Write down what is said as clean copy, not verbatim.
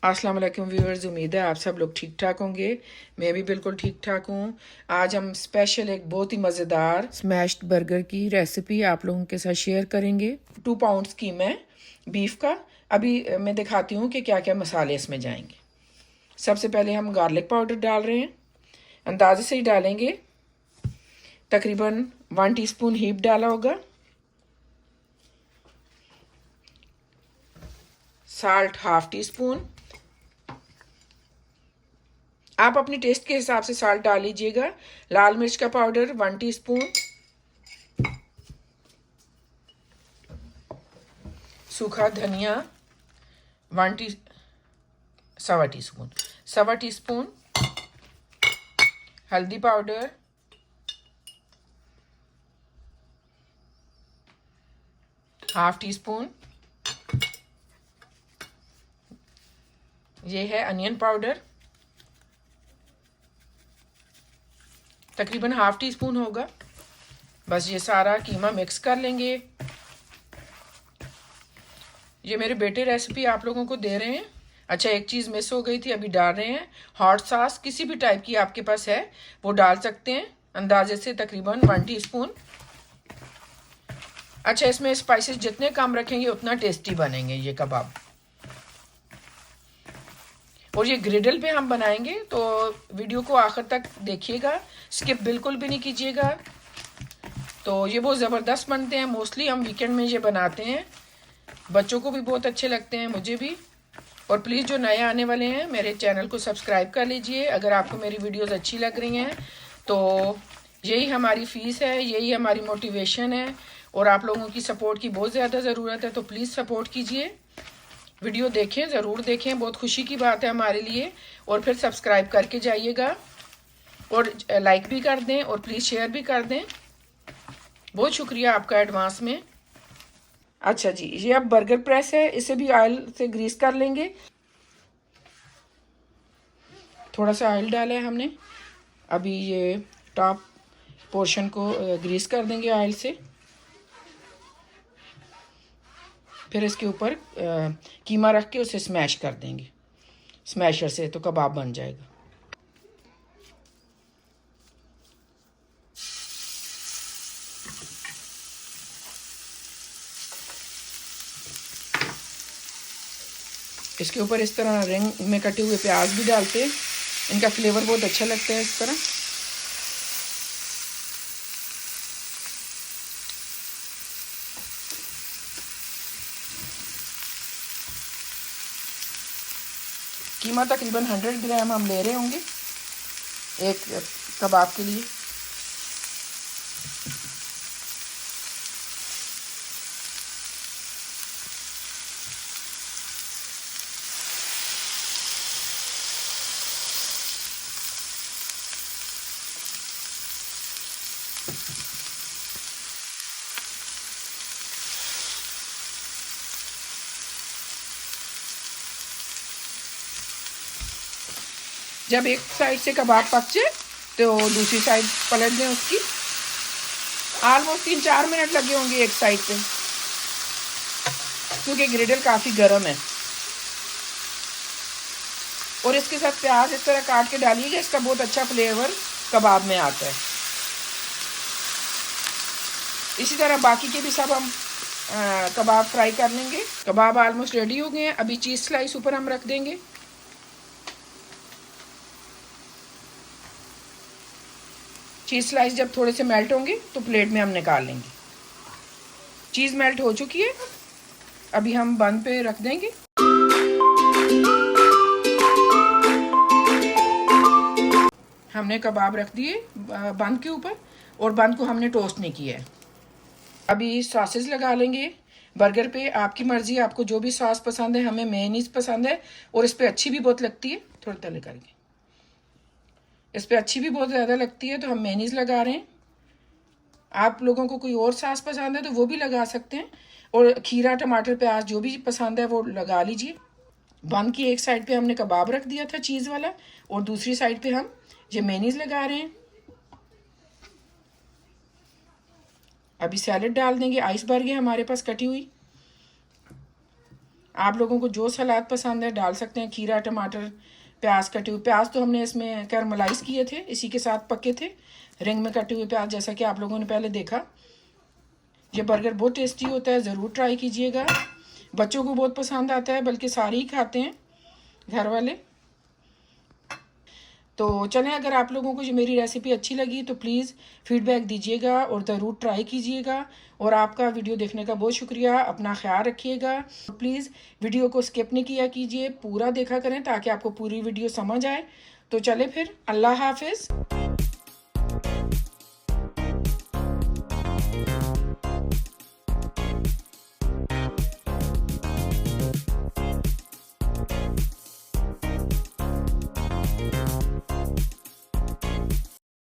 अस्सलाम वालेकुम व्यूअर्स, उम्मीद है आप सब लोग ठीक ठाक होंगे। मैं भी बिल्कुल ठीक ठाक हूँ। आज हम स्पेशल एक बहुत ही मज़ेदार स्मैश्ड बर्गर की रेसिपी आप लोगों के साथ शेयर करेंगे। 2 पाउंड कीमा है बीफ का। अभी मैं दिखाती हूँ कि क्या क्या मसाले इसमें जाएंगे। सबसे पहले हम गार्लिक पाउडर डाल रहे हैं, अंदाजे से ही डालेंगे। तकरीबन 1 टीस्पून हीप डाला होगा। Salt half tea spoon. आप अपनी टेस्ट के हिसाब से साल्ट डाल लीजिएगा। लाल मिर्च का पाउडर 1 टीस्पून। सूखा धनिया 1 सवा टी स्पून। हल्दी पाउडर हाफ टी स्पून। ये है अनियन पाउडर, तकरीबन हाफ टी स्पून होगा। बस ये सारा कीमा मिक्स कर लेंगे। ये मेरे बेटे रेसिपी आप लोगों को दे रहे हैं। अच्छा, एक चीज़ मिस हो गई थी, अभी डाल रहे हैं। हॉट सॉस किसी भी टाइप की आपके पास है वो डाल सकते हैं, अंदाजे से तकरीबन 1 टीस्पून। अच्छा, इसमें स्पाइसेस जितने कम रखेंगे उतना टेस्टी बनेंगे ये कबाब। और ये ग्रिडल पे हम बनाएंगे, तो वीडियो को आखिर तक देखिएगा, स्किप बिल्कुल भी नहीं कीजिएगा। तो ये बहुत ज़बरदस्त बनते हैं। मोस्टली हम वीकेंड में ये बनाते हैं, बच्चों को भी बहुत अच्छे लगते हैं, मुझे भी। और प्लीज़ जो नए आने वाले हैं मेरे चैनल को सब्सक्राइब कर लीजिए। अगर आपको मेरी वीडियोस अच्छी लग रही हैं तो यही हमारी फ़ीस है, यही हमारी मोटिवेशन है। और आप लोगों की सपोर्ट की बहुत ज़्यादा ज़रूरत है, तो प्लीज़ सपोर्ट कीजिए। वीडियो देखें, ज़रूर देखें, बहुत खुशी की बात है हमारे लिए। और फिर सब्सक्राइब करके जाइएगा और लाइक भी कर दें और प्लीज़ शेयर भी कर दें। बहुत शुक्रिया आपका एडवांस में। अच्छा जी, ये अब बर्गर प्रेस है, इसे भी ऑयल से ग्रीस कर लेंगे। थोड़ा सा ऑयल डाला है हमने। अभी ये टॉप पोर्शन को ग्रीस कर देंगे ऑयल से। फिर इसके ऊपर कीमा रख के उसे स्मैश कर देंगे स्मैशर से, तो कबाब बन जाएगा। इसके ऊपर इस तरह रिंग में कटे हुए प्याज भी डालते हैं, इनका फ्लेवर बहुत अच्छा लगता है इस तरह। कीमा तकरीबन 100 ग्राम हम ले रहे होंगे एक कबाब के लिए। जब एक साइड से कबाब पक जाए तो दूसरी साइड पलट दें उसकी। ऑलमोस्ट 3-4 मिनट लगे होंगे एक साइड पे, क्योंकि ग्रिडल काफ़ी गर्म है। और इसके साथ प्याज इस तरह काट के डालिएगा, इसका बहुत अच्छा फ्लेवर कबाब में आता है। इसी तरह बाकी के भी सब हम कबाब फ्राई कर लेंगे। कबाब ऑलमोस्ट रेडी हो गए हैं। अभी चीज़ स्लाइस ऊपर हम रख देंगे। चीज़ स्लाइस जब थोड़े से मेल्ट होंगे तो प्लेट में हम निकाल लेंगे। चीज़ मेल्ट हो चुकी है, अभी हम बन पे रख देंगे। हमने कबाब रख दिए बंद के ऊपर, और बंद को हमने टोस्ट नहीं किया है। अभी सॉसेस लगा लेंगे बर्गर पे। आपकी मर्ज़ी, आपको जो भी सॉस पसंद है। हमें मेयोनीज पसंद है और इस पर अच्छी भी बहुत लगती है। थोड़ा तले करके इस पर अच्छी भी बहुत ज़्यादा लगती है, तो हम मेयोनीज लगा रहे हैं। आप लोगों को कोई और सॉस पसंद है तो वो भी लगा सकते हैं। और खीरा, टमाटर, प्याज जो भी पसंद है वो लगा लीजिए। बन की एक साइड पे हमने कबाब रख दिया था चीज़ वाला, और दूसरी साइड पे हम ये मेयोनीज लगा रहे हैं। अभी सैलेड डाल देंगे, आइसबर्ग है हमारे पास कटी हुई। आप लोगों को जो सलाद पसंद है डाल सकते हैं, खीरा, टमाटर, प्याज कटे हुए। प्याज तो हमने इसमें कैरमलाइज़ किए थे, इसी के साथ पके थे, रिंग में कटे हुए प्याज, जैसा कि आप लोगों ने पहले देखा। ये बर्गर बहुत टेस्टी होता है, ज़रूर ट्राई कीजिएगा। बच्चों को बहुत पसंद आता है, बल्कि सारे ही खाते हैं घर वाले। तो चलें, अगर आप लोगों को ये मेरी रेसिपी अच्छी लगी तो प्लीज़ फीडबैक दीजिएगा और ज़रूर ट्राई कीजिएगा। और आपका वीडियो देखने का बहुत शुक्रिया। अपना ख्याल रखिएगा। प्लीज़ वीडियो को स्किप नहीं किया कीजिए, पूरा देखा करें ताकि आपको पूरी वीडियो समझ आए। तो चले फिर, अल्लाह हाफिज़।